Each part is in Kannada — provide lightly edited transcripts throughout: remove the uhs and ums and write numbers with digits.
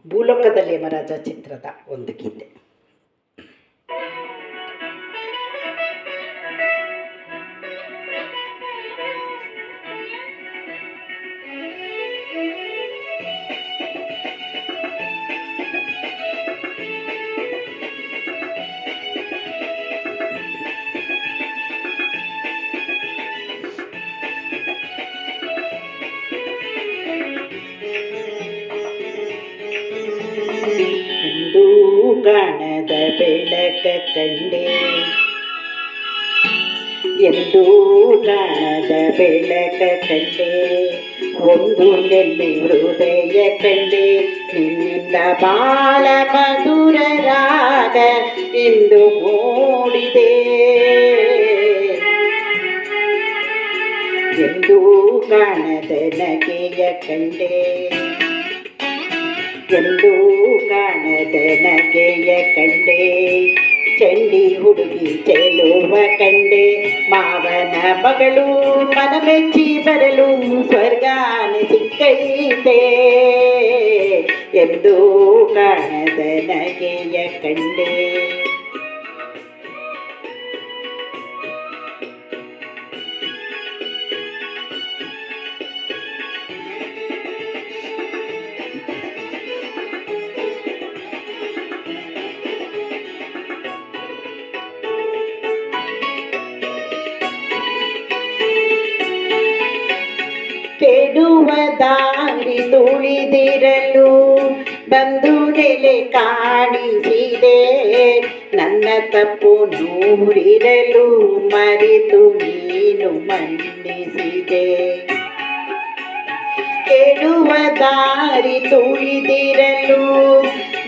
ಭೂಲೋಕದಲ್ಲಿ ಯಮರಾಜ ಚಿತ್ರದ ಒಂದು ಗೀತೆ. ಎಂದು ಕಾಣದ ಬೆಳಕ ಕಂಡೆ, ಎಂದು ಕಾಣದ ಬೆಳಕ ಕಂಡೆ, ಒಂದು ನೆಲ್ಲಿ ಹೃದಯ ಕಂಡೆ, ನಿನ್ನಿಂದ ಬಾಳ ಮಧುರ ರಾಗ ಎಂದು ಮೂಡಿದೆ. ಎಂದು ಕಾಣದ ನಗೆಯ ಕಂಡೆ, ಎಂದು ಕಾಣದ ನಗೆಯ ಕಂಡೆ, ಚಂಡಿ ಹುಡುಗಿ ಚೆಲುವ ಕಂಡೆ, ಮಾವನ ಮಗಳು ಮನಮೆಚ್ಚಿ ಬರಲು ಸ್ವರ್ಗಾನ ಸಿಕ್ಕೈತೆ. ಎಂದು ಕಾಣದ ನಗೆಯ ಕಂಡೆ. ಕೆಡುವ ದಾರಿ ತುಳಿದಿರಲು ಬಂದು ನೆಲೆ ಕಾಣಿಸಿದೆ, ನನ್ನ ತಪ್ಪು ನೂರಿರಲು ಮರೆತು ನೀನು ಮನ್ನಿಸಿದೆ. ಕೆಡುವ ದಾರಿ ತುಳಿದಿರಲು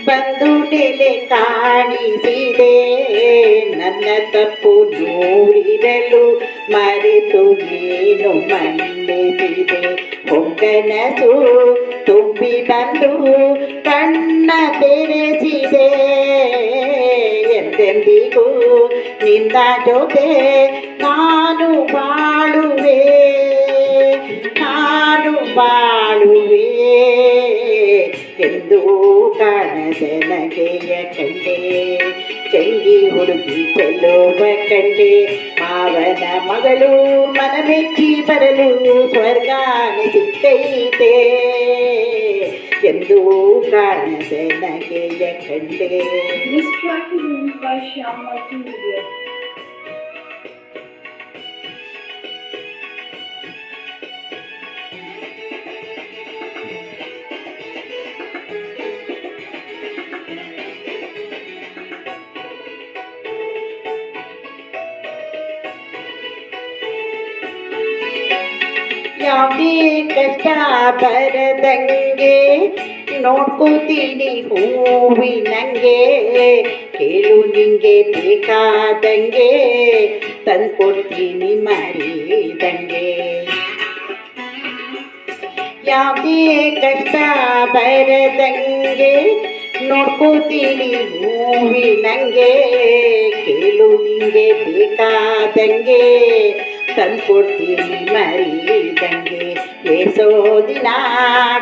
ಬಂದು ನೆಲೆ ಕಾಣಿಸಿದೆ, ನನ್ನ ತಪ್ಪು ನೂರಿರಲು ಮರೆತು ನೀನು ಮನ್ನಿಸಿದೆ. ಹೊಂಗನಸು ತುಂಬಿ ಬಂದು ಕಣ್ಣ ತೆರೆಸಿದೆ, ಎಂದೆಂದಿಗೂ ನಿನ್ನ ಜೊತೆ ನಾನು ಬಾಳುವೆ, ನಾನು ಬಾಳುವೆ. ಎಂದು ಕಾಣದ ನಗೆಯ ಕಂಡೆ, ಚಂಗಿ ಹುಡುಗಿ ಚೆಲ್ಲುವ ಕಂಡೆ, ಮಾವನ ಮಗಳು ಮನಮೆಚ್ಚಿ ಬರಲು ಸ್ವರ್ಗಾನ ಸಿಕ್ಕೈತೆ. ಎಂದು ಕಾಣದ ನಗೆಯ ಕಂಡೆ. ಯಾವುದೇ ಕಷ್ಟ ಬರದಂಗೆ ನೋಡ್ಕೋತೀನಿ ಹೂವಿನಂಗೆ, ಕೇಳು ನಿಂಗೆ ಬೇಕಾದಂಗೆ ತಂದ್ಕೊಡ್ತೀನಿ ಮರಿದಂಗೆ. ಯಾವುದೇ ಕಷ್ಟ ಬರದಂಗೆ ನೋಡ್ಕೋತೀನಿ ಹೂವಿನಂಗೆ, ಕೇಳು ನಿಂಗೆ ಬೇಕಾದಂಗೆ ತಂದ್ಕೊಡ್ತೀನಿ ಮರಿದಂಗೆ. ಏಸೋ ದಿನ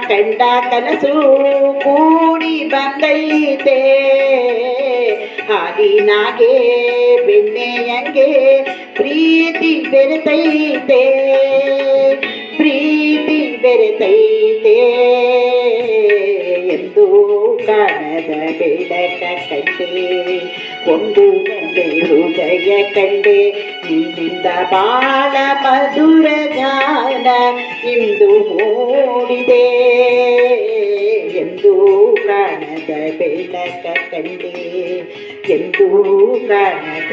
ಕಂಡ ಕನಸು ಕೂಡಿ ಬಂದೈತೆ, ಹಾಲಿನಾಗೆ ಬೆಣ್ಣೆಯಂಗೆ ಪ್ರೀತಿ ಬೆರೆತೈತೆ, ಪ್ರೀತಿ ಬೆರೆತೈತೆ. ಎಂದು ಕಾಣದ ಬೆಳಕ ಕಂಡೆ, ಒಂದು ಗಂಡೆ ಹೃದಯ ಕಂಡೆ, ನಿನ್ನಿಂದ ಬಾಳ ಮಧುರ ಗಾನ ಇಂದು ಮೂಡಿದೆ. ಎಂದು ಕಾಣದ ಬೆಳಕ ಕಂಡೆ, ಎಂದು ಕಾಣದ